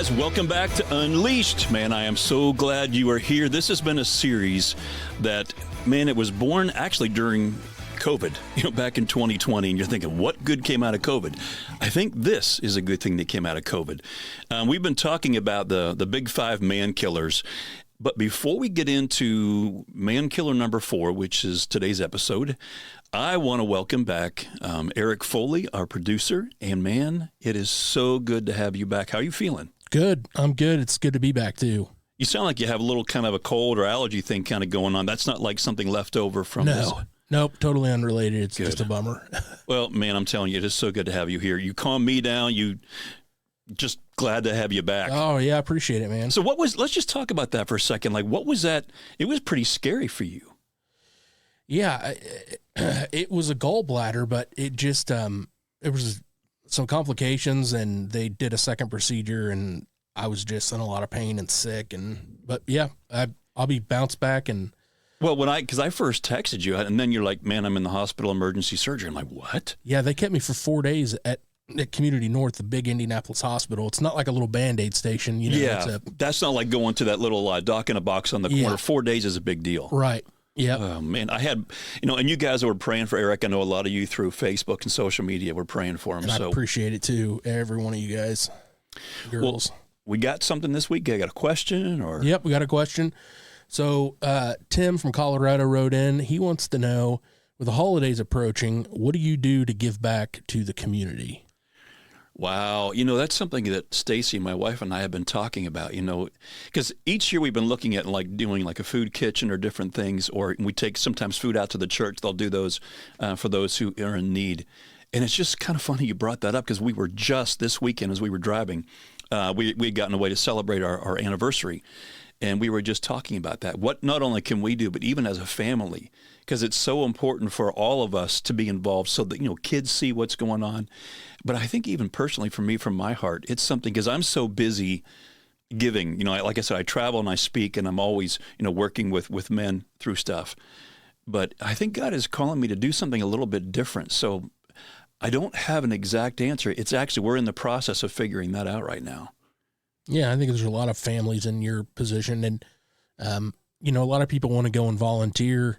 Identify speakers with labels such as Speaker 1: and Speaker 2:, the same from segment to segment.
Speaker 1: guys, welcome back to Unleashed. Man, I am so glad you are here. This has been a series that, man, it was born actually during COVID, back in 2020, and you're thinking, what good came out of COVID? I think this is a good thing that came out of COVID. We've been talking about the big five man killers, but before we get into man killer number 4, which is today's episode, I want to welcome back Eric Foley, our producer. And man, it is so good to have you back. How are you feeling?
Speaker 2: Good. I'm good. It's good to be back too.
Speaker 1: You sound like you have a little kind of a cold or allergy thing kind of going on. That's not like something left over from this.
Speaker 2: Nope, totally unrelated. It's just a bummer.
Speaker 1: Well, man, I'm telling you, it is so good to have you here. You calm me down. You just glad to have you back.
Speaker 2: Oh, yeah, I appreciate it, man.
Speaker 1: So let's just talk about that for a second. Like, what was that? It was pretty scary for you.
Speaker 2: Yeah, it was a gallbladder, but it just, it was some complications, and they did a second procedure, and I was just in a lot of pain and sick. But yeah, I'll be bounced back. And
Speaker 1: well, because I first texted you, and then you're like, man, I'm in the hospital, emergency surgery. I'm like, what?
Speaker 2: Yeah, they kept me for 4 days at Community North, the big Indianapolis hospital. It's not like a little Band-Aid station.
Speaker 1: Yeah, that's not like going to that little doc in a box on the corner. 4 days is a big deal.
Speaker 2: Right. Yeah.
Speaker 1: Oh, man, I had, and you guys were praying for Eric. I know a lot of you through Facebook and social media were praying for him.
Speaker 2: And I appreciate it too, every one of you guys, girls.
Speaker 1: Well, we got something this week. I got a question, or?
Speaker 2: Yep, we got a question. So Tim from Colorado wrote in. He wants to know, with the holidays approaching, what do you do to give back to the community?
Speaker 1: Wow. That's something that Stacy, my wife, and I have been talking about, because each year we've been looking at doing like a food kitchen or different things, or we take sometimes food out to the church. They'll do those for those who are in need. And it's just kind of funny you brought that up, because we were just this weekend as we were driving, we had gotten away to celebrate our anniversary. And we were just talking about that. What not only can we do, but even as a family, because it's so important for all of us to be involved so that, kids see what's going on. But I think even personally for me, from my heart, it's something, because I'm so busy giving. Like I said, I travel and I speak, and I'm always, working with men through stuff. But I think God is calling me to do something a little bit different. So I don't have an exact answer. It's actually, we're in the process of figuring that out right now.
Speaker 2: Yeah, I think there's a lot of families in your position, and, a lot of people want to go and volunteer.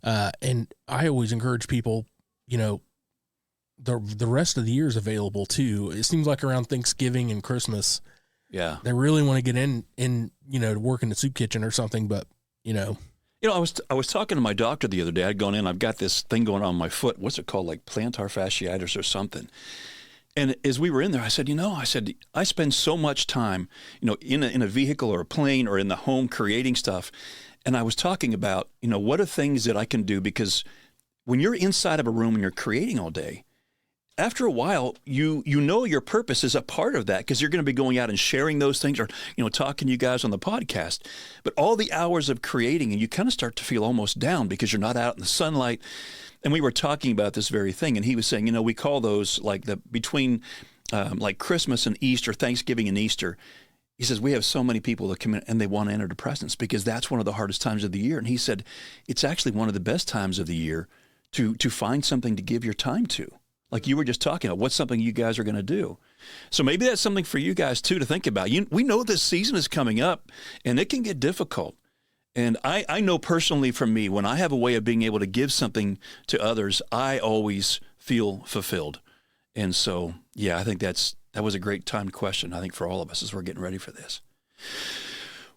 Speaker 2: And I always encourage people, the rest of the year is available too. It seems like around Thanksgiving and Christmas,
Speaker 1: yeah,
Speaker 2: they really want to get in, to work in the soup kitchen or something, but, I
Speaker 1: was talking to my doctor the other day. I'd gone in, I've got this thing going on my foot. What's it called? Like plantar fasciitis or something. And as we were in there, I said, I spend so much time, in a vehicle or a plane or in the home creating stuff. And I was talking about, what are things that I can do? Because when you're inside of a room and you're creating all day, after a while, your purpose is a part of that, because you're going to be going out and sharing those things, or, talking to you guys on the podcast. But all the hours of creating, and you kind of start to feel almost down because you're not out in the sunlight. And we were talking about this very thing, and he was saying, we call those like between like Christmas and Easter, Thanksgiving and Easter. He says, we have so many people that come in and they want antidepressants because that's one of the hardest times of the year. And he said, it's actually one of the best times of the year to find something to give your time to. Like you were just talking about, what's something you guys are going to do? So maybe that's something for you guys too to think about. We know this season is coming up, and it can get difficult. And I know personally for me, when I have a way of being able to give something to others, I always feel fulfilled. And so, yeah, I think that was a great timed question, I think, for all of us as we're getting ready for this.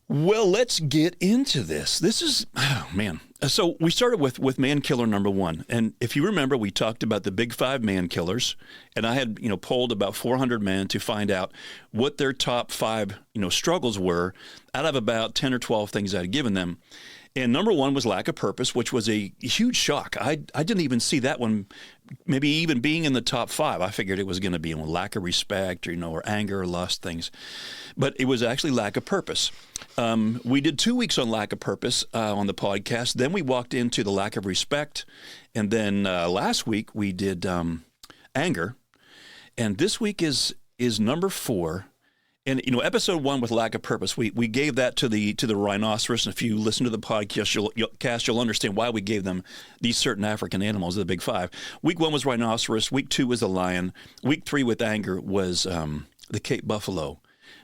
Speaker 1: Well, let's get into this. This is, oh, man. So we started with man killer number 1. And if you remember, we talked about the big 5 man killers. And I had, polled about 400 men to find out what their top 5, struggles were out of about 10 or 12 things I had given them. And number 1 was lack of purpose, which was a huge shock. I didn't even see that one maybe even being in the top 5. I figured it was going to be lack of respect or anger or lust things. But it was actually lack of purpose. We did 2 weeks on lack of purpose on the podcast. Then we walked into the lack of respect. And then last week we did anger. And this week is number 4. And, episode 1 with lack of purpose, we gave that to the rhinoceros. And if you listen to the podcast, you'll understand why we gave them these certain African animals, the big 5. Week 1 was rhinoceros. Week 2 was the lion. Week 3 with anger was the Cape buffalo.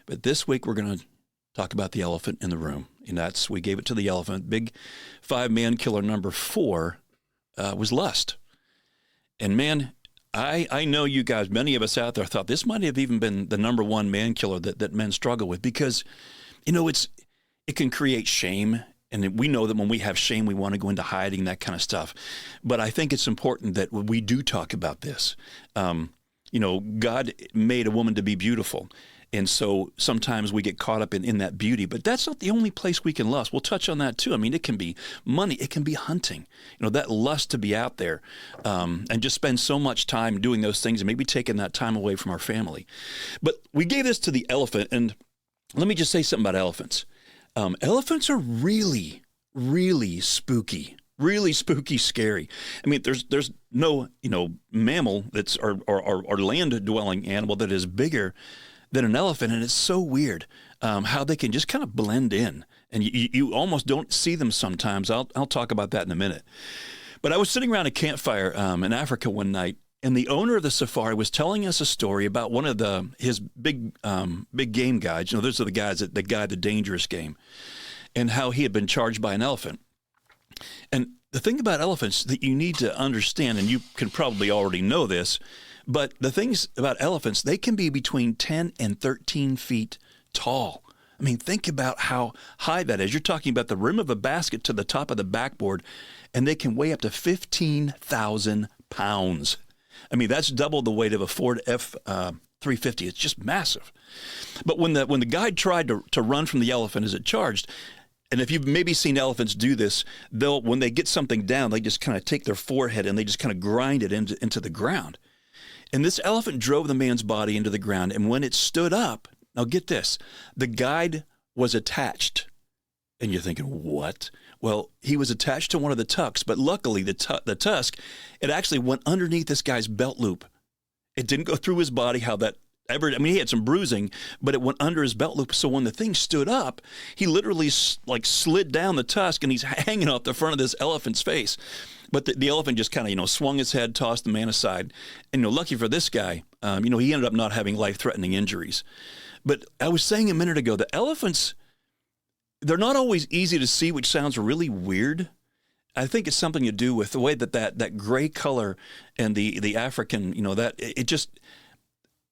Speaker 1: But this week we're going to talk about the elephant in the room. And we gave it to the elephant. Big 5 man killer number 4 was lust. And man, I know you guys, many of us out there thought this might have even been the number 1 man killer that men struggle with, because, it can create shame. And we know that when we have shame, we want to go into hiding, that kind of stuff. But I think it's important that we do talk about this. God made a woman to be beautiful. And so sometimes we get caught up in that beauty, but that's not the only place we can lust. We'll touch on that too. I mean, it can be money. It can be hunting. That lust to be out there and just spend so much time doing those things and maybe taking that time away from our family. But we gave this to the elephant, and let me just say something about elephants. Elephants are really, really spooky. Really spooky, scary. I mean, there's no mammal or land-dwelling animal that is bigger than an elephant, and it's so weird how they can just kind of blend in, and you almost don't see them sometimes. I'll talk about that in a minute. But I was sitting around a campfire in Africa one night, and the owner of the safari was telling us a story about one of his big game guides. Those are the guys that guide the dangerous game, and how he had been charged by an elephant. And the thing about elephants that you need to understand, and you can probably already know this, but the things about elephants, they can be between 10 and 13 feet tall. I mean, think about how high that is. You're talking about the rim of a basket to the top of the backboard, and they can weigh up to 15,000 pounds. I mean, that's double the weight of a Ford F-350. It's just massive. But when the guide tried to run from the elephant as it charged, and if you've maybe seen elephants do this, when they get something down, they just kind of take their forehead and they just kind of grind it into the ground. And this elephant drove the man's body into the ground. And when it stood up, now get this, the guide was attached. And you're thinking, what? Well, he was attached to one of the tucks, but luckily the tusk, it actually went underneath this guy's belt loop. It didn't go through his body he had some bruising, but it went under his belt loop. So when the thing stood up, he literally slid down the tusk, and he's hanging off the front of this elephant's face. But the elephant just kind of, swung his head, tossed the man aside. And, lucky for this guy, he ended up not having life-threatening injuries. But I was saying a minute ago, the elephants, they're not always easy to see, which sounds really weird. I think it's something to do with the way that gray color and the African,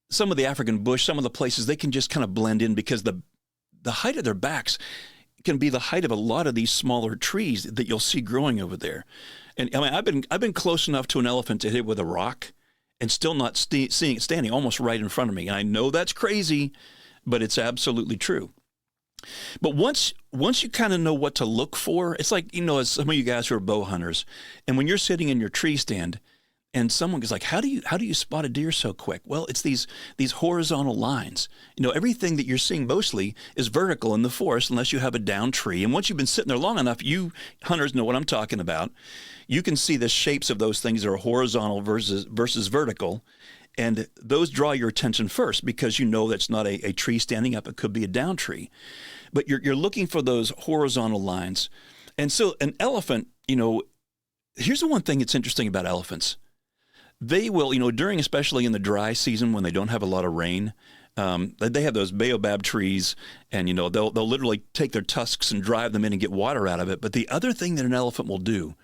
Speaker 1: some of the African bush, some of the places, they can just kind of blend in because the height of their backs can be the height of a lot of these smaller trees that you'll see growing over there. And I mean, I've been close enough to an elephant to hit it with a rock and still not seeing it standing almost right in front of me. And I know that's crazy, but it's absolutely true. But once you kind of know what to look for, it's like, as some of you guys who are bow hunters, and when you're sitting in your tree stand and someone goes like, how do you spot a deer so quick? Well, it's these horizontal lines. Everything that you're seeing mostly is vertical in the forest unless you have a down tree. And once you've been sitting there long enough, you hunters know what I'm talking about. You can see the shapes of those things that are horizontal versus vertical. And those draw your attention first because that's not a tree standing up. It could be a down tree. But you're looking for those horizontal lines. And so an elephant, here's the one thing that's interesting about elephants. They will, especially in the dry season when they don't have a lot of rain, they have those baobab trees, and, they'll literally take their tusks and drive them in and get water out of it. But the other thing that an elephant will do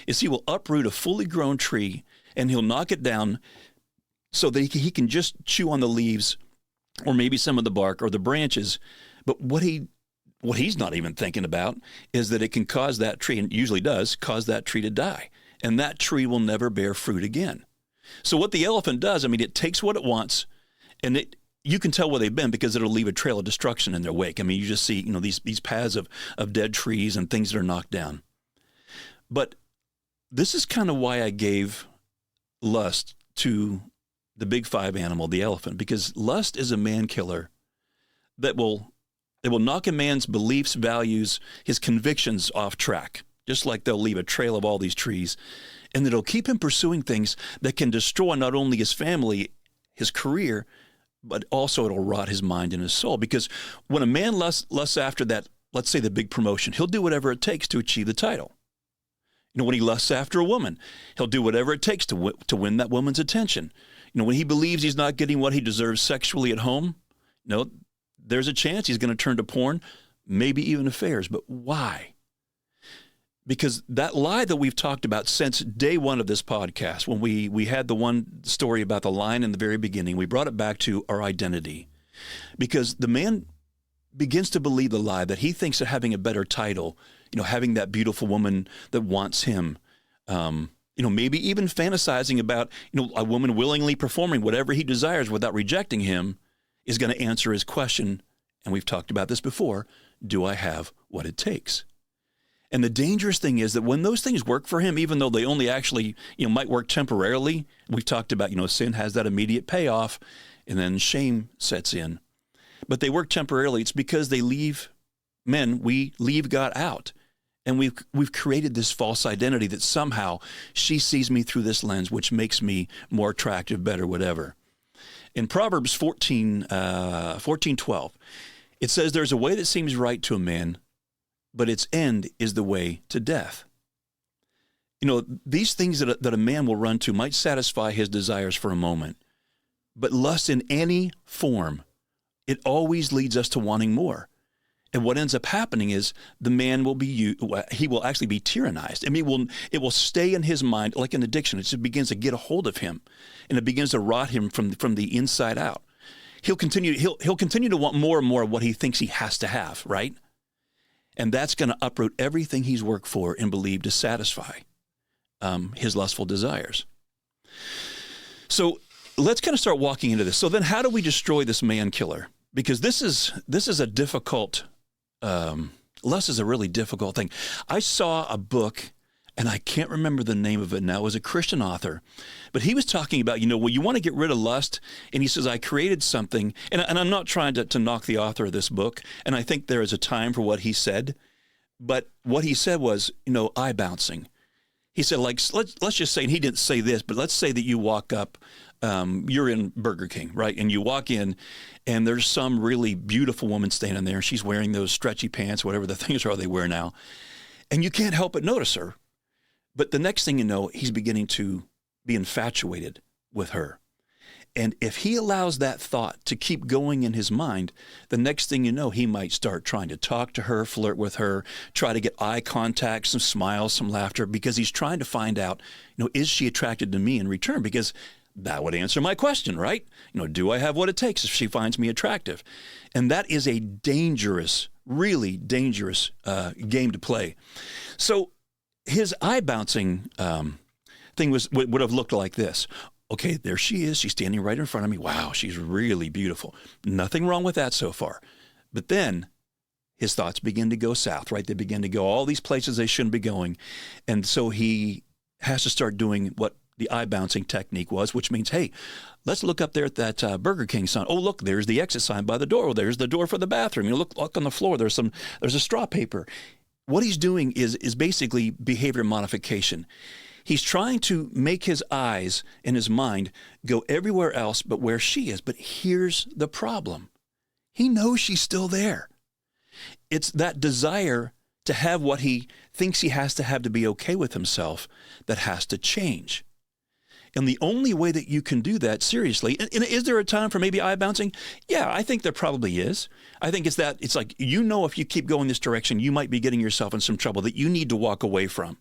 Speaker 1: is he will uproot a fully grown tree, and he'll knock it down so that he can just chew on the leaves or maybe some of the bark or the branches. But what he's not even thinking about is that it can cause that tree, and usually does, cause that tree to die. And that tree will never bear fruit again. So what the elephant does, it takes what it wants, and you can tell where they've been because it'll leave a trail of destruction in their wake. You just see, these paths of dead trees and things that are knocked down. But this is kind of why I gave lust to the big 5 animal, the elephant, because lust is a man killer that will knock a man's beliefs, values, his convictions off track, just like they'll leave a trail of all these trees. And it'll keep him pursuing things that can destroy not only his family, his career, but also it'll rot his mind and his soul. Because when a man lusts after that, let's say the big promotion, he'll do whatever it takes to achieve the title. When he lusts after a woman, he'll do whatever it takes to win that woman's attention. When he believes he's not getting what he deserves sexually at home, there's a chance he's going to turn to porn, maybe even affairs. But why? Because that lie that we've talked about since day one of this podcast, when we had the one story about the line in the very beginning, we brought it back to our identity. Because the man begins to believe the lie that he thinks of having a better title, having that beautiful woman that wants him, maybe even fantasizing about, a woman willingly performing whatever he desires without rejecting him is going to answer his question. And we've talked about this before. Do I have what it takes? And the dangerous thing is that when those things work for him, even though they only actually, might work temporarily, we've talked about, sin has that immediate payoff and then shame sets in. But they work temporarily. It's because we leave God out. And we've created this false identity that somehow she sees me through this lens, which makes me more attractive, better, whatever. In Proverbs 14:12, it says, there's a way that seems right to a man, but its end is the way to death. These things that a man will run to might satisfy his desires for a moment, but lust in any form, it always leads us to wanting more. And what ends up happening is the man he will actually be tyrannized. It will stay in his mind like an addiction. It just begins to get a hold of him, and it begins to rot him from the inside out. He'll continue to want more and more of what he thinks he has to have, right? And that's going to uproot everything he's worked for and believed to satisfy his lustful desires. So let's kind of start walking into this. So then how do we destroy this man killer? Because this is a difficult, lust is a really difficult thing. I saw a book, and I can't remember the name of it now. It was a Christian author, but he was talking about, well, you want to get rid of lust, and he says, I created something, and I'm not trying to knock the author of this book, and I think there is a time for what he said, but what he said was, eye bouncing. He said, like, let's just say, and he didn't say this, but let's say that you walk up, you're in Burger King, right? And you walk in, and there's some really beautiful woman standing there. She's wearing those stretchy pants, whatever the things are they wear now. And you can't help but notice her. But the next thing you know, he's beginning to be infatuated with her. And if he allows that thought to keep going in his mind, the next thing you know, he might start trying to talk to her, flirt with her, try to get eye contact, some smiles, some laughter, because he's trying to find out, is she attracted to me in return? Because that would answer my question, right? Do I have what it takes if she finds me attractive? And that is a dangerous, really dangerous game to play. So his eye bouncing thing would have looked like this. Okay, there she is. She's standing right in front of me. Wow, she's really beautiful. Nothing wrong with that so far. But then his thoughts begin to go south, right? They begin to go all these places they shouldn't be going. And so he has to start doing what the eye bouncing technique was, which means, hey, let's look up there at that Burger King sign. Oh, look, there's the exit sign by the door. Oh, there's the door for the bathroom. Look on the floor. There's a straw paper. What he's doing is basically behavior modification. He's trying to make his eyes and his mind go everywhere else but where she is. But here's the problem. He knows she's still there. It's that desire to have what he thinks he has to have to be okay with himself that has to change. And the only way that you can do that seriously, and is there a time for maybe eye bouncing? Yeah, I think there probably is. I think it's like, if you keep going this direction, you might be getting yourself in some trouble that you need to walk away from.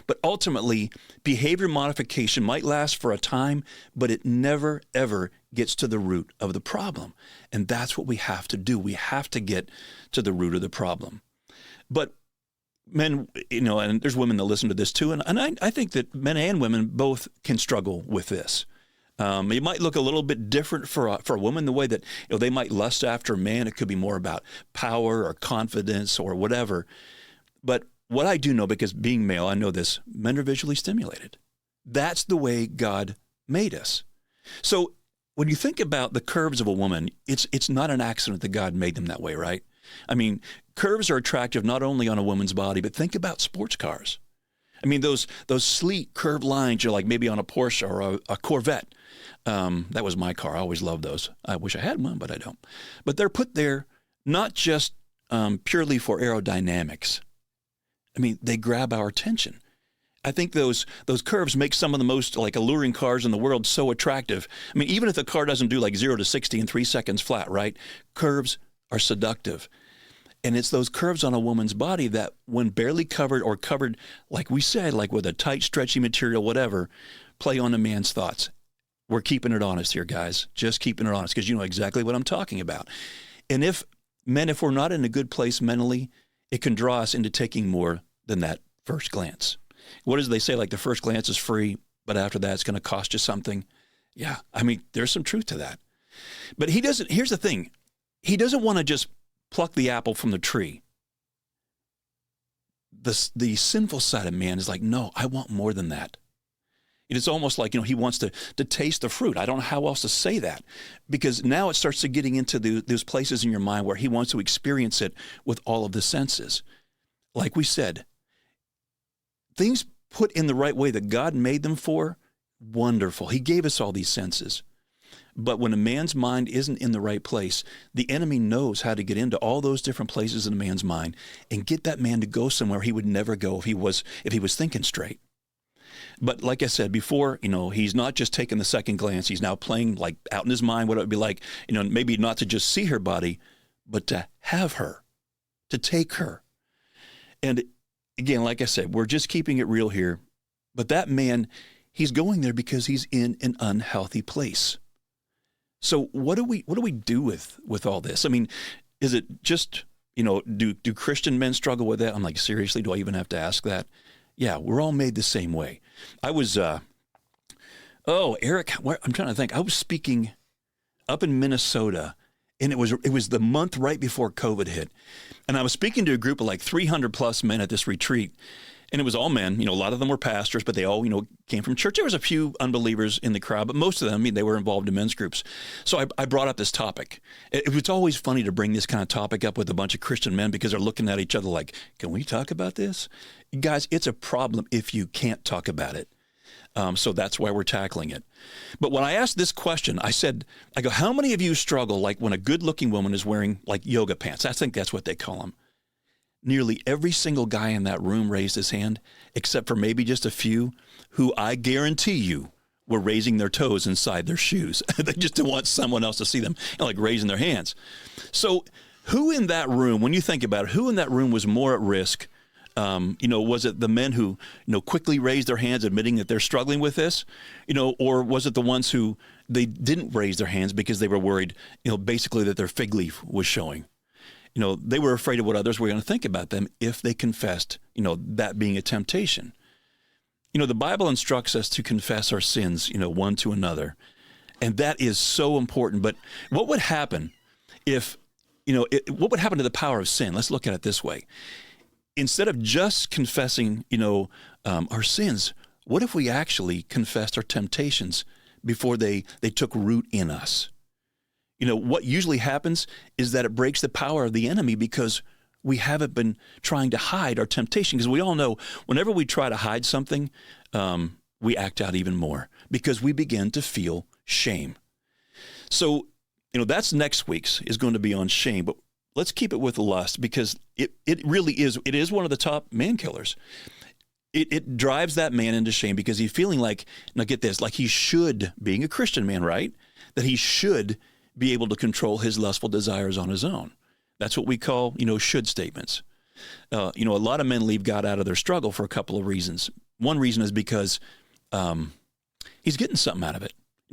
Speaker 1: But ultimately, behavior modification might last for a time, but it never, ever gets to the root of the problem. And that's what we have to do. We have to get to the root of the problem. But men, and there's women that listen to this too, and I think that men and women both can struggle with this. It might look a little bit different for a woman, the way that they might lust after a man. It could be more about power or confidence or whatever. But what I do know, because being male, I know this, men are visually stimulated. That's the way God made us. So when you think about the curves of a woman, it's not an accident that God made them that way, right? I mean, curves are attractive not only on a woman's body, but think about sports cars. I mean, those sleek curved lines, you're like maybe on a Porsche or a Corvette. That was my car. I always loved those. I wish I had one, but I don't. But they're put there not just purely for aerodynamics. I mean, they grab our attention. I think those curves make some of the most alluring cars in the world so attractive. I mean, even if the car doesn't do 0 to 60 in 3 seconds flat, right? Curves are seductive. And it's those curves on a woman's body that when barely covered or covered, like we said, like with a tight, stretchy material, whatever, play on a man's thoughts. We're keeping it honest here, guys. Just keeping it honest because you know exactly what I'm talking about. And if we're not in a good place mentally, it can draw us into taking more than that first glance. What does they say? Like the first glance is free, but after that, it's going to cost you something. Yeah, I mean, there's some truth to that. But he doesn't, here's the thing. He doesn't want to just pluck the apple from the tree. The sinful side of man is like, no, I want more than that. It's almost like, he wants to taste the fruit. I don't know how else to say that, because now it starts to getting into those places in your mind where he wants to experience it with all of the senses. Like we said, things put in the right way that God made them for, wonderful. He gave us all these senses. But when a man's mind isn't in the right place, the enemy knows how to get into all those different places in a man's mind and get that man to go somewhere he would never go if he was thinking straight. But like I said before, he's not just taking the second glance. He's now playing like out in his mind what it would be like, maybe not to just see her body, but to have her, to take her. And again, like I said, we're just keeping it real here. But that man, he's going there because he's in an unhealthy place. So what do we do with all this? I mean, is it just, do Christian men struggle with that? I'm like, seriously, do I even have to ask that? Yeah, we're all made the same way. I was, Eric, I'm trying to think. I was speaking up in Minnesota, and it was the month right before COVID hit. And I was speaking to a group of like 300 plus men at this retreat. And it was all men, a lot of them were pastors, but they all, came from church. There was a few unbelievers in the crowd, but most of them, they were involved in men's groups. So I brought up this topic. It was always funny to bring this kind of topic up with a bunch of Christian men because they're looking at each other like, can we talk about this? Guys, it's a problem if you can't talk about it. So that's why we're tackling it. But when I asked this question, I go, how many of you struggle like when a good-looking woman is wearing like yoga pants? I think that's what they call them. Nearly every single guy in that room raised his hand, except for maybe just a few who I guarantee you were raising their toes inside their shoes. They just didn't want someone else to see them like raising their hands. So who in that room, when you think about it, who in that room was more at risk? Was it the men who, quickly raised their hands admitting that they're struggling with this, or was it the ones who they didn't raise their hands because they were worried, basically that their fig leaf was showing? They were afraid of what others were going to think about them if they confessed, that being a temptation. The Bible instructs us to confess our sins, one to another. And that is so important. But what would happen if, what would happen to the power of sin? Let's look at it this way. Instead of just confessing, our sins, what if we actually confessed our temptations before they took root in us? What usually happens is that it breaks the power of the enemy because we haven't been trying to hide our temptation. Because we all know whenever we try to hide something, we act out even more because we begin to feel shame. So, that's next week's is going to be on shame. But let's keep it with lust because it really is. It is one of the top man killers. It drives that man into shame because he's feeling like, now get this, like he should, being a Christian man, right? That he should be able to control his lustful desires on his own. That's what we call, should statements. A lot of men leave God out of their struggle for a couple of reasons. One reason is because he's getting something out of it.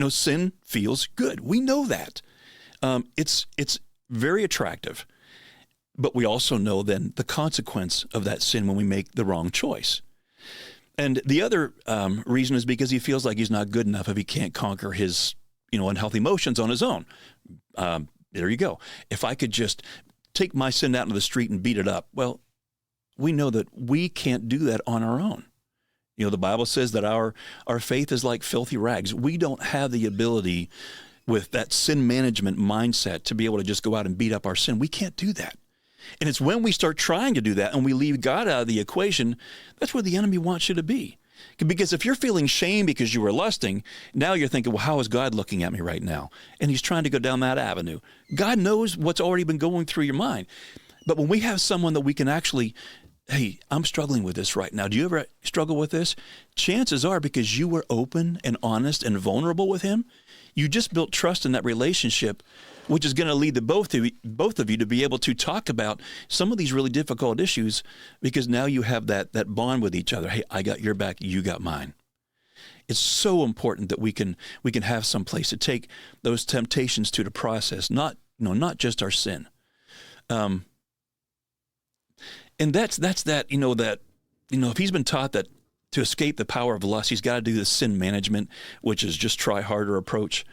Speaker 1: Sin feels good. We know that. It's very attractive. But we also know then the consequence of that sin when we make the wrong choice. And the other reason is because he feels like he's not good enough if he can't conquer his unhealthy emotions on his own. There you go. If I could just take my sin out into the street and beat it up, well, we know that we can't do that on our own. The Bible says that our faith is like filthy rags. We don't have the ability with that sin management mindset to be able to just go out and beat up our sin. We can't do that. And it's when we start trying to do that and we leave God out of the equation, that's where the enemy wants you to be. Because if you're feeling shame because you were lusting, now you're thinking, well, how is God looking at me right now? And he's trying to go down that avenue. God knows what's already been going through your mind. But when we have someone that we can actually, hey, I'm struggling with this right now. Do you ever struggle with this? Chances are because you were open and honest and vulnerable with him, you just built trust in that relationship which is going to lead the both of you to be able to talk about some of these really difficult issues, because now you have that bond with each other. Hey, I got your back, you got mine. It's so important that we can have some place to take those temptations to process, not just our sin. And that's that, if he's been taught that to escape the power of lust, he's got to do this sin management, which is just try harder approach.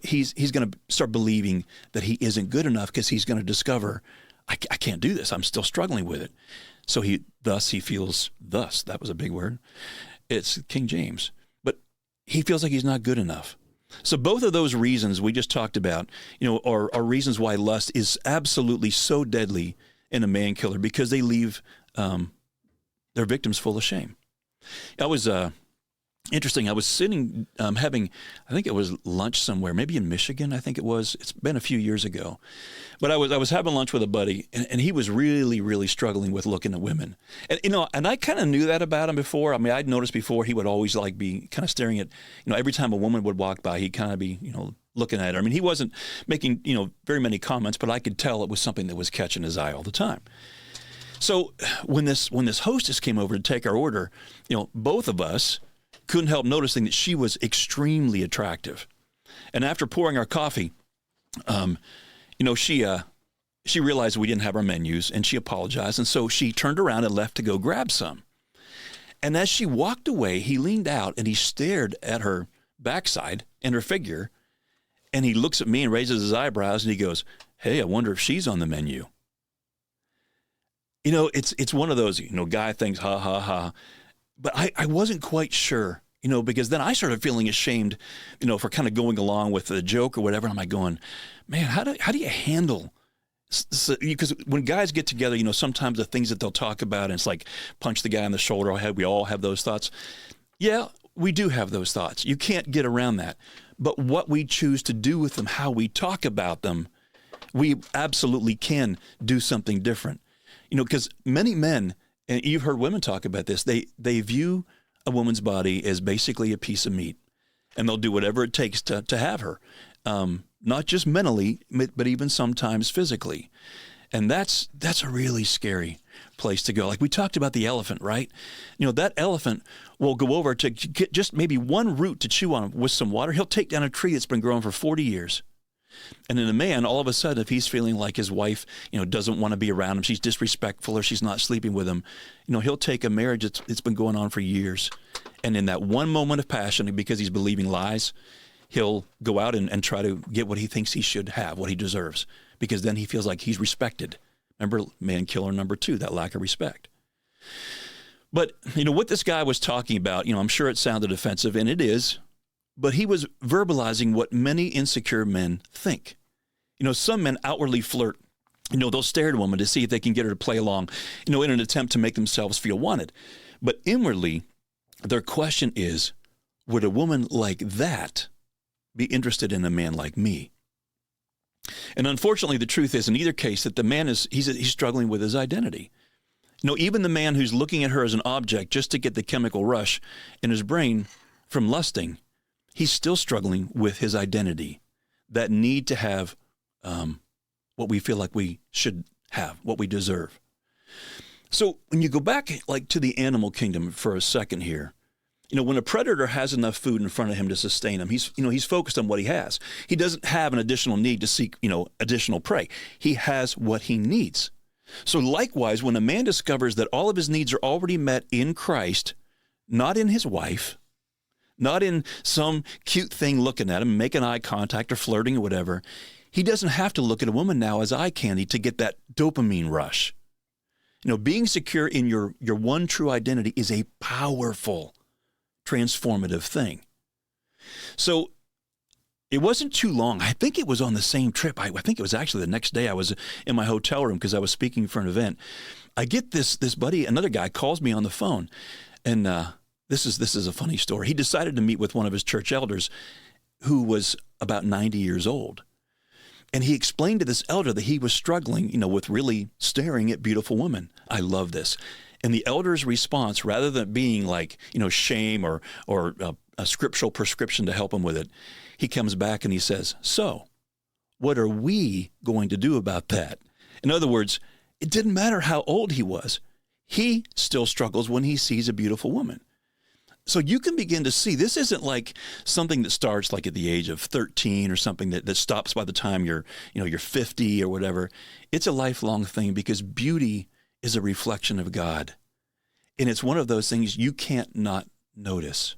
Speaker 1: He's going to start believing that he isn't good enough, because he's going to discover, I can't do this. I'm still struggling with it. So he feels, that was a big word. It's King James. But he feels like he's not good enough. So both of those reasons we just talked about, are reasons why lust is absolutely so deadly in a man killer, because they leave their victims full of shame. I was interesting. I was sitting having, I think it was lunch somewhere, maybe in Michigan. I think it was. It's been a few years ago, but I was having lunch with a buddy, and he was really, really struggling with looking at women. And and I kind of knew that about him before. I mean, I'd noticed before he would always be kind of staring at, every time a woman would walk by, he'd kind of be looking at her. I mean, he wasn't making very many comments, but I could tell it was something that was catching his eye all the time. So when this hostess came over to take our order, both of us couldn't help noticing that she was extremely attractive. And after pouring our coffee, she realized we didn't have our menus, and she apologized. And so she turned around and left to go grab some. And as she walked away, he leaned out and he stared at her backside and her figure. And he looks at me and raises his eyebrows and he goes, "Hey, I wonder if she's on the menu." It's one of those, guy things, ha, ha, ha. But I wasn't quite sure, because then I started feeling ashamed, for kind of going along with the joke or whatever. And I'm like going, man, how do you handle, because when guys get together, sometimes the things that they'll talk about, and it's like punch the guy on the shoulder. We all have those thoughts. Yeah, we do have those thoughts. You can't get around that. But what we choose to do with them, how we talk about them, we absolutely can do something different. Because many men, and you've heard women talk about this, they view a woman's body as basically a piece of meat, and they'll do whatever it takes to have her, not just mentally, but even sometimes physically. And that's a really scary place to go. Like we talked about the elephant, right? That elephant will go over to get just maybe one root to chew on with some water. He'll take down a tree that's been growing for 40 years. And in a man, all of a sudden, if he's feeling like his wife, doesn't want to be around him, she's disrespectful, or she's not sleeping with him, he'll take a marriage that's been going on for years. And in that one moment of passion, because he's believing lies, he'll go out and try to get what he thinks he should have, what he deserves, because then he feels like he's respected. Remember, man killer number 2, that lack of respect. But, what this guy was talking about, I'm sure it sounded offensive, and it is. But he was verbalizing what many insecure men think. Some men outwardly flirt. They'll stare at a woman to see if they can get her to play along, in an attempt to make themselves feel wanted. But inwardly, their question is, would a woman like that be interested in a man like me? And unfortunately, the truth is, in either case, that the man he's struggling with his identity. Even the man who's looking at her as an object just to get the chemical rush in his brain from lusting, he's still struggling with his identity, that need to have what we feel like we should have, what we deserve. So when you go back to the animal kingdom for a second here, when a predator has enough food in front of him to sustain him, he's focused on what he has. He doesn't have an additional need to seek, additional prey. He has what he needs. So likewise, when a man discovers that all of his needs are already met in Christ, not in his wife, not in some cute thing looking at him, making eye contact or flirting or whatever. He doesn't have to look at a woman now as eye candy to get that dopamine rush. Being secure in your one true identity is a powerful, transformative thing. So it wasn't too long. I think it was on the same trip. I think it was actually the next day. I was in my hotel room because I was speaking for an event. I get this buddy, another guy calls me on the phone, and This is a funny story. He decided to meet with one of his church elders who was about 90 years old. And he explained to this elder that he was struggling, with really staring at beautiful women. I love this. And the elder's response, rather than being like, shame or a scriptural prescription to help him with it, he comes back and he says, "So, What are we going to do about that? In other words, it didn't matter how old he was. He still struggles when he sees a beautiful woman. So you can begin to see this isn't like something that starts like at the age of 13 or something that stops by the time you're 50 or whatever. It's a lifelong thing because beauty is a reflection of God. And it's one of those things you can't not notice.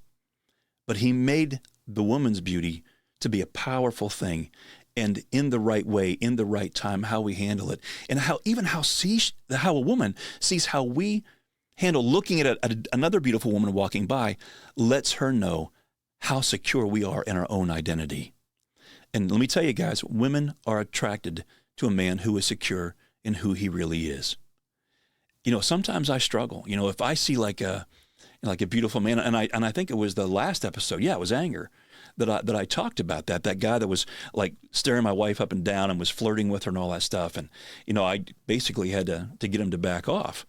Speaker 1: But he made the woman's beauty to be a powerful thing, and in the right way, in the right time, how we handle it, and how a woman sees how we handle looking at another beautiful woman walking by, lets her know how secure we are in our own identity. And let me tell you guys, women are attracted to a man who is secure in who he really is. Sometimes I struggle. If I see like a beautiful man, and I think it was the last episode. Yeah, it was anger that I talked about that guy that was like staring my wife up and down and was flirting with her and all that stuff. And I basically had to get him to back off.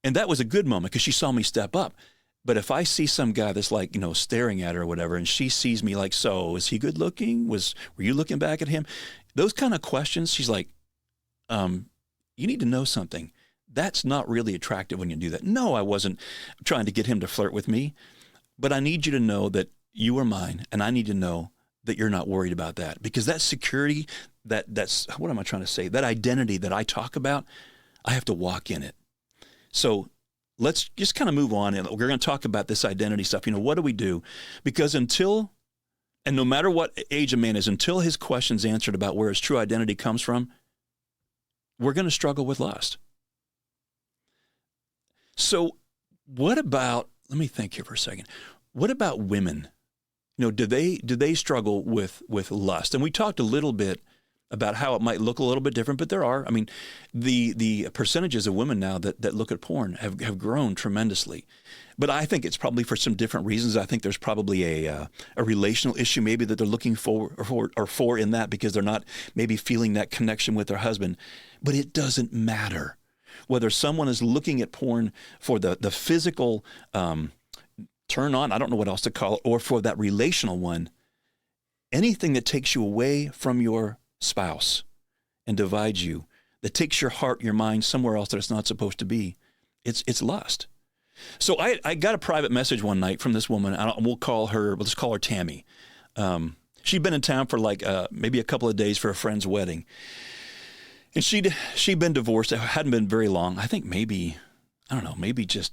Speaker 1: And that was a good moment because she saw me step up. But if I see some guy that's like, staring at her or whatever, and she sees me like, so is he good looking? Were you looking back at him? Those kind of questions, she's like, you need to know something. That's not really attractive when you do that. No, I wasn't trying to get him to flirt with me, but I need you to know that you are mine, and I need to know that you're not worried about that, because that security, that's what am I trying to say? That identity that I talk about, I have to walk in it. So let's just kind of move on, and we're going to talk about this identity stuff. What do we do? Because no matter what age a man is, until his question's answered about where his true identity comes from, we're going to struggle with lust. So what about, let me think here for a second. What about women? Do they struggle with lust? And we talked a little bit about how it might look a little bit different, but there are. The percentages of women now that look at porn have grown tremendously. But I think it's probably for some different reasons. I think there's probably a relational issue maybe that they're looking for in that, because they're not maybe feeling that connection with their husband. But it doesn't matter. Whether someone is looking at porn for the physical turn on, I don't know what else to call it, or for that relational one, anything that takes you away from your spouse and divides you, that takes your heart, your mind somewhere else that it's not supposed to be, it's lust. So I got a private message one night from this woman. Let's call her Tammy. She'd been in town for maybe a couple of days for a friend's wedding. And she'd been divorced. It hadn't been very long. I think maybe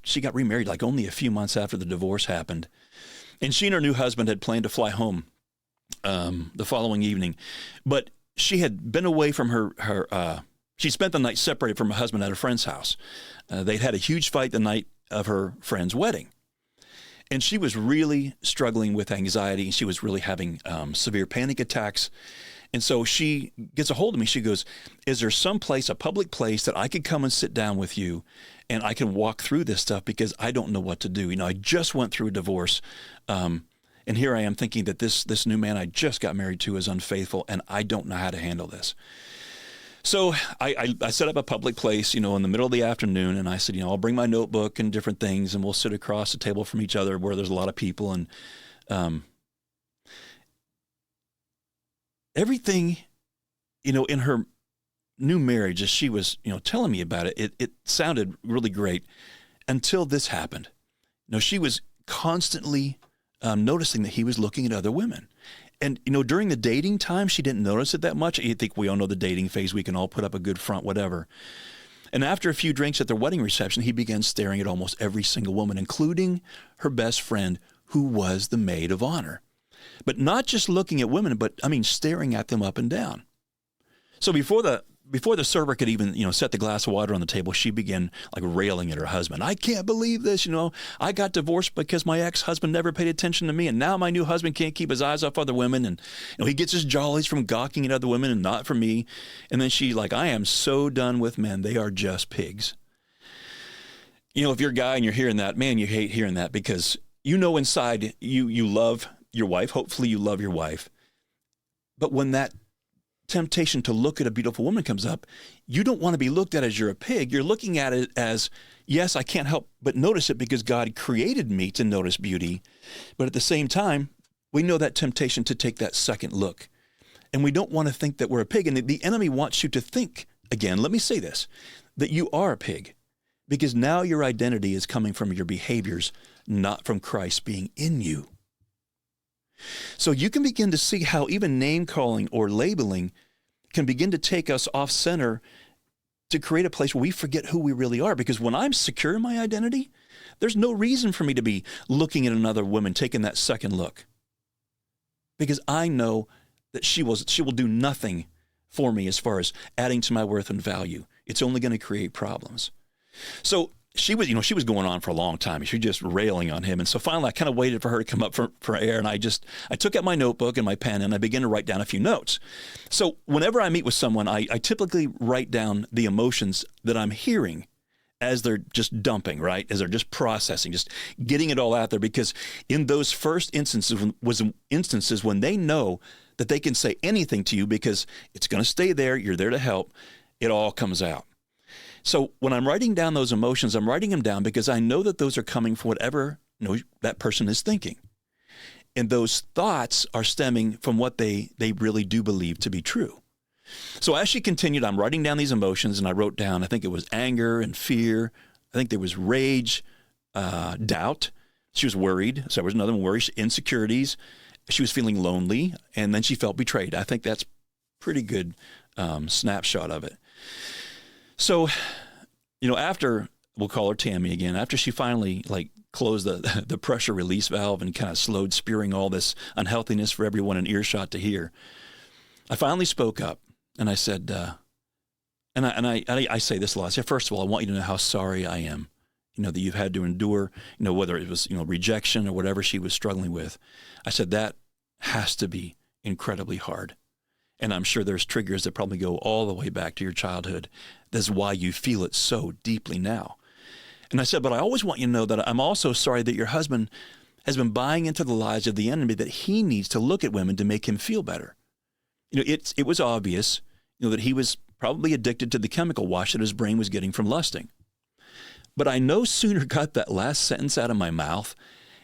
Speaker 1: she got remarried like only a few months after the divorce happened. And she and her new husband had planned to fly home the following evening. But she had been away from she spent the night separated from her husband at a friend's house. They'd had a huge fight the night of her friend's wedding. And she was really struggling with anxiety. She was really having severe panic attacks. And so she gets a hold of me. She goes, is there some place, a public place, that I could come and sit down with you and I can walk through this stuff, because I don't know what to do. I just went through a divorce. And here I am thinking that this new man I just got married to is unfaithful, and I don't know how to handle this. So I set up a public place, in the middle of the afternoon, and I said, I'll bring my notebook and different things, and we'll sit across the table from each other where there's a lot of people. And everything, in her new marriage, as she was, telling me about it, it sounded really great until this happened. She was constantly noticing that he was looking at other women. And, during the dating time, she didn't notice it that much. I think we all know the dating phase. We can all put up a good front, whatever. And after a few drinks at their wedding reception, he began staring at almost every single woman, including her best friend, who was the maid of honor. But not just looking at women, but staring at them up and down. So before the server could even, set the glass of water on the table, she began railing at her husband. I can't believe this. I got divorced because my ex-husband never paid attention to me. And now my new husband can't keep his eyes off other women. And, he gets his jollies from gawking at other women and not from me. And then she I am so done with men. They are just pigs. If you're a guy and you're hearing that, man, you hate hearing that, because inside you love your wife. Hopefully you love your wife. But when that temptation to look at a beautiful woman comes up, you don't want to be looked at as you're a pig. You're looking at it as, yes, I can't help but notice it because God created me to notice beauty. But at the same time, we know that temptation to take that second look. And we don't want to think that we're a pig. And the enemy wants you to think, again, let me say this, that you are a pig, because now your identity is coming from your behaviors, not from Christ being in you. So you can begin to see how even name calling or labeling can begin to take us off center to create a place where we forget who we really are. Because when I'm secure in my identity, there's no reason for me to be looking at another woman, taking that second look. Because I know that she will do nothing for me as far as adding to my worth and value. It's only going to create problems. So she was going on for a long time. She was just railing on him. And so finally I kind of waited for her to come up for air. And I took out my notebook and my pen and I began to write down a few notes. So whenever I meet with someone, I typically write down the emotions that I'm hearing as they're just dumping, right? As they're just processing, just getting it all out there. Because in those first instances when they know that they can say anything to you because it's going to stay there, you're there to help, it all comes out. So when I'm writing down those emotions, I'm writing them down because I know that those are coming from whatever that person is thinking. And those thoughts are stemming from what they really do believe to be true. So as she continued, I'm writing down these emotions, and I wrote down, I think it was anger and fear. I think there was rage, doubt. She was worried. So there was another one, worry, insecurities. She was feeling lonely, and then she felt betrayed. I think that's pretty good snapshot of it. So, after, we'll call her Tammy again, after she finally closed the pressure release valve and kind of slowed spewing all this unhealthiness for everyone in earshot to hear, I finally spoke up and I said, I say this a lot. I say, first of all, I want you to know how sorry I am, that you've had to endure, whether it was, rejection or whatever she was struggling with. I said, that has to be incredibly hard. And I'm sure there's triggers that probably go all the way back to your childhood. That's why you feel it so deeply now. And I said, but I always want you to know that I'm also sorry that your husband has been buying into the lies of the enemy, that he needs to look at women to make him feel better. It was obvious, that he was probably addicted to the chemical wash that his brain was getting from lusting. But I no sooner got that last sentence out of my mouth,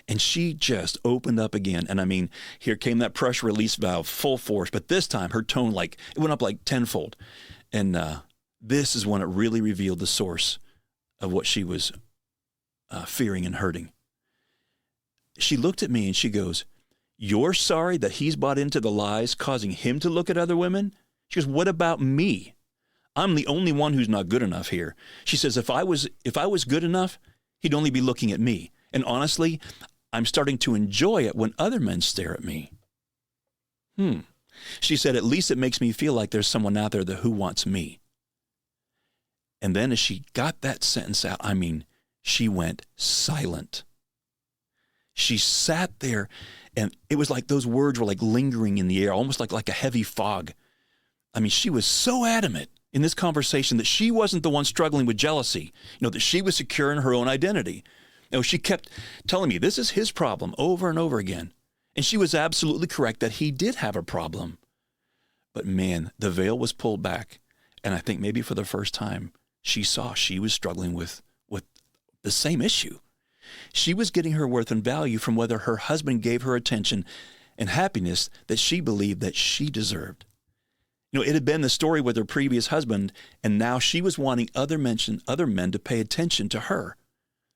Speaker 1: and she just opened up again. And I mean, here came that pressure release valve full force. But this time her tone, it went up tenfold. And this is when it really revealed the source of what she was fearing and hurting. She looked at me and she goes, "You're sorry that he's bought into the lies, causing him to look at other women?" She goes, "What about me? I'm the only one who's not good enough here." She says, if I was good enough, he'd only be looking at me. And honestly, I'm starting to enjoy it when other men stare at me. She said, at least it makes me feel like there's someone out there who wants me. And then as she got that sentence out, she went silent. She sat there, and it was like those words were lingering in the air, almost like a heavy fog. She was so adamant in this conversation that she wasn't the one struggling with jealousy, that she was secure in her own identity. She kept telling me this is his problem over and over again. And she was absolutely correct that he did have a problem. But man, the veil was pulled back. And I think maybe for the first time, she saw she was struggling with the same issue. She was getting her worth and value from whether her husband gave her attention and happiness that she believed that she deserved. It had been the story with her previous husband, and now she was wanting other men to pay attention to her,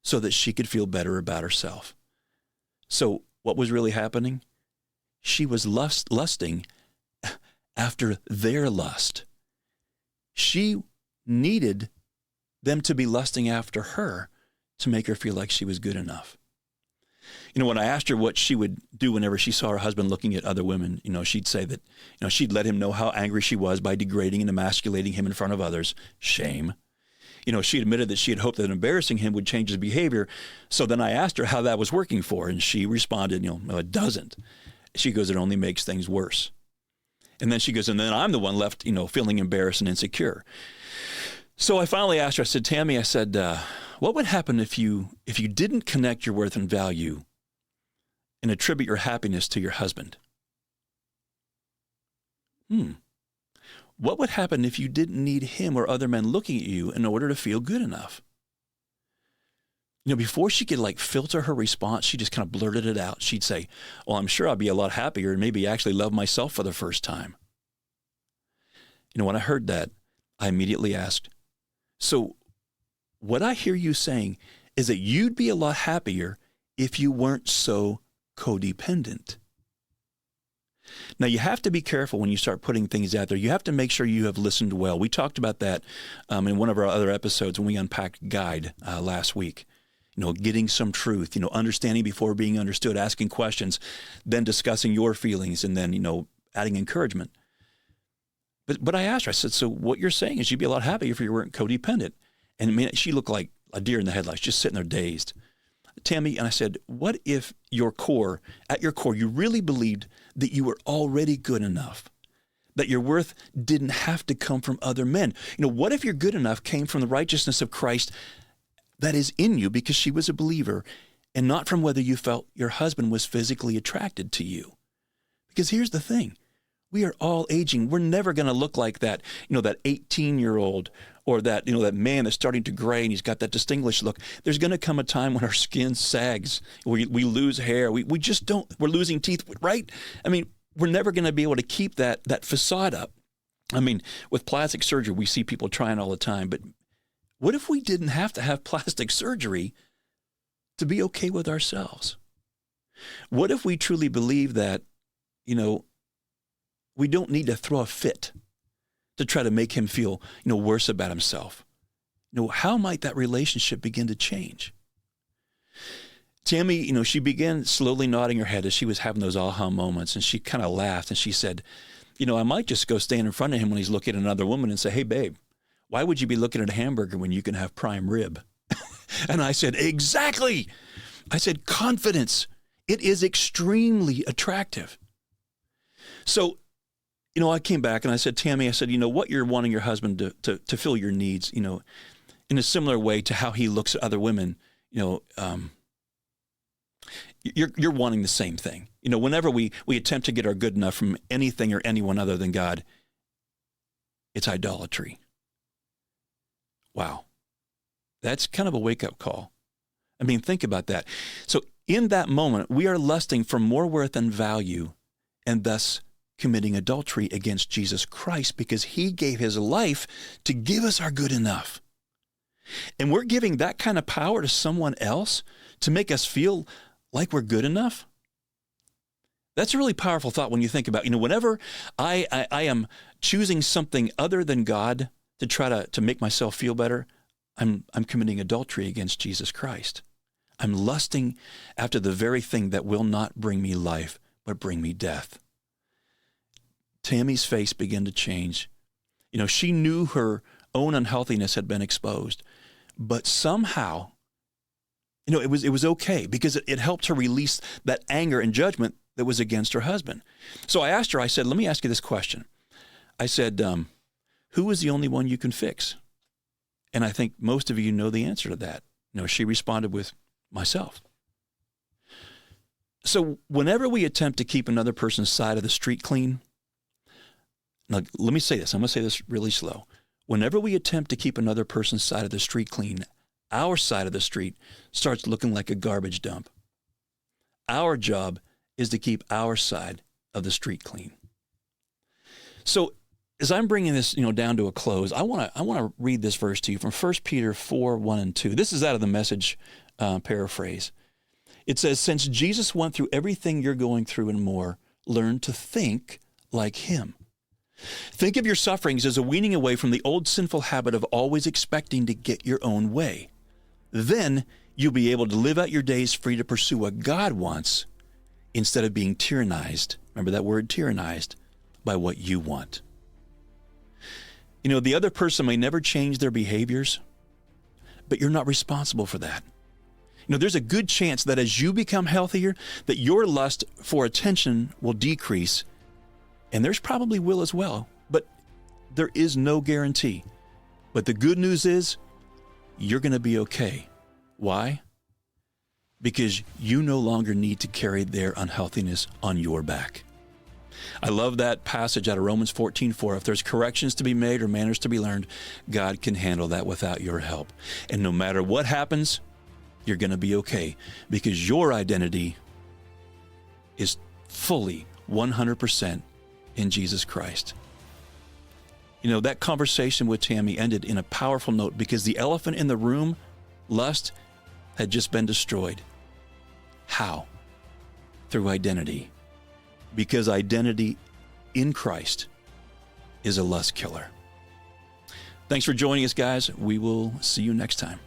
Speaker 1: so that she could feel better about herself. So what was really happening? She was lusting after their lust. She needed them to be lusting after her to make her feel like she was good enough. When I asked her what she would do whenever she saw her husband looking at other women, she'd say that, she'd let him know how angry she was by degrading and emasculating him in front of others. Shame. She admitted that she had hoped that embarrassing him would change his behavior. So then I asked her how that was working for her, and she responded, no, it doesn't. She goes, it only makes things worse. And then she goes, and then I'm the one left, feeling embarrassed and insecure. So I finally asked her, I said, Tammy, I said, what would happen if you didn't connect your worth and value and attribute your happiness to your husband? What would happen if you didn't need him or other men looking at you in order to feel good enough? Before she could filter her response, she just kind of blurted it out. She'd say, well, I'm sure I'd be a lot happier and maybe actually love myself for the first time. When I heard that, I immediately asked, so what I hear you saying is that you'd be a lot happier if you weren't so codependent. Now, you have to be careful when you start putting things out there. You have to make sure you have listened well. We talked about that in one of our other episodes when we unpacked Guide last week. Getting some truth, understanding before being understood, asking questions, then discussing your feelings, and then, adding encouragement. But I asked her, I said, so what you're saying is you'd be a lot happier if you weren't codependent. And she looked like a deer in the headlights, just sitting there dazed. Tammy, and I said, what if at your core, you really believed that you were already good enough, that your worth didn't have to come from other men? What if your good enough came from the righteousness of Christ that is in you because she was a believer, and not from whether you felt your husband was physically attracted to you? Because here's the thing. We are all aging. We're never going to look like that, that 18-year-old or that, that man that's starting to gray and he's got that distinguished look. There's going to come a time when our skin sags. We lose hair. We just don't. We're losing teeth, right? I mean, we're never going to be able to keep that facade up. I mean, with plastic surgery, we see people trying all the time. But what if we didn't have to have plastic surgery to be okay with ourselves? What if we truly believe that, we don't need to throw a fit to try to make him feel, worse about himself? How might that relationship begin to change? Tammy, she began slowly nodding her head as she was having those aha moments, and she kind of laughed and she said, I might just go stand in front of him when he's looking at another woman and say, hey, babe, why would you be looking at a hamburger when you can have prime rib? And I said, exactly. I said, confidence. It is extremely attractive. So, I came back and I said, Tammy, I said, what you're wanting your husband to fill your needs, in a similar way to how he looks at other women, you're wanting the same thing. Whenever we attempt to get our good enough from anything or anyone other than God, it's idolatry. Wow. That's kind of a wake-up call. I mean, think about that. So in that moment, we are lusting for more worth and value, and thus committing adultery against Jesus Christ, because he gave his life to give us our good enough. And we're giving that kind of power to someone else to make us feel like we're good enough. That's a really powerful thought when you think about, whenever I am choosing something other than God to try to make myself feel better, I'm committing adultery against Jesus Christ. I'm lusting after the very thing that will not bring me life, but bring me death. Tammy's face began to change. She knew her own unhealthiness had been exposed, but somehow, it was okay because it helped her release that anger and judgment that was against her husband. So I asked her, I said, let me ask you this question. I said, who is the only one you can fix? And I think most of you know the answer to that. She responded with myself. So whenever we attempt to keep another person's side of the street clean, now, let me say this. I'm going to say this really slow. Whenever we attempt to keep another person's side of the street clean, our side of the street starts looking like a garbage dump. Our job is to keep our side of the street clean. So as I'm bringing this, down to a close, I want to read this verse to you from 1 Peter 4, 1 and 2. This is out of the Message paraphrase. It says, since Jesus went through everything you're going through and more, learn to think like him. Think of your sufferings as a weaning away from the old sinful habit of always expecting to get your own way. Then you'll be able to live out your days free to pursue what God wants instead of being tyrannized. Remember that word, tyrannized, by what you want. The other person may never change their behaviors, but you're not responsible for that. There's a good chance that as you become healthier, that your lust for attention will decrease. And there's probably will as well, but there is no guarantee. But the good news is you're going to be okay. Why? Because you no longer need to carry their unhealthiness on your back. I love that passage out of Romans 14:4. If there's corrections to be made or manners to be learned, God can handle that without your help. And no matter what happens, you're going to be okay because your identity is fully 100% in Jesus Christ. You know, that conversation with Tammy ended in a powerful note because the elephant in the room, lust, had just been destroyed. How? Through identity. Because identity in Christ is a lust killer. Thanks for joining us, guys. We will see you next time.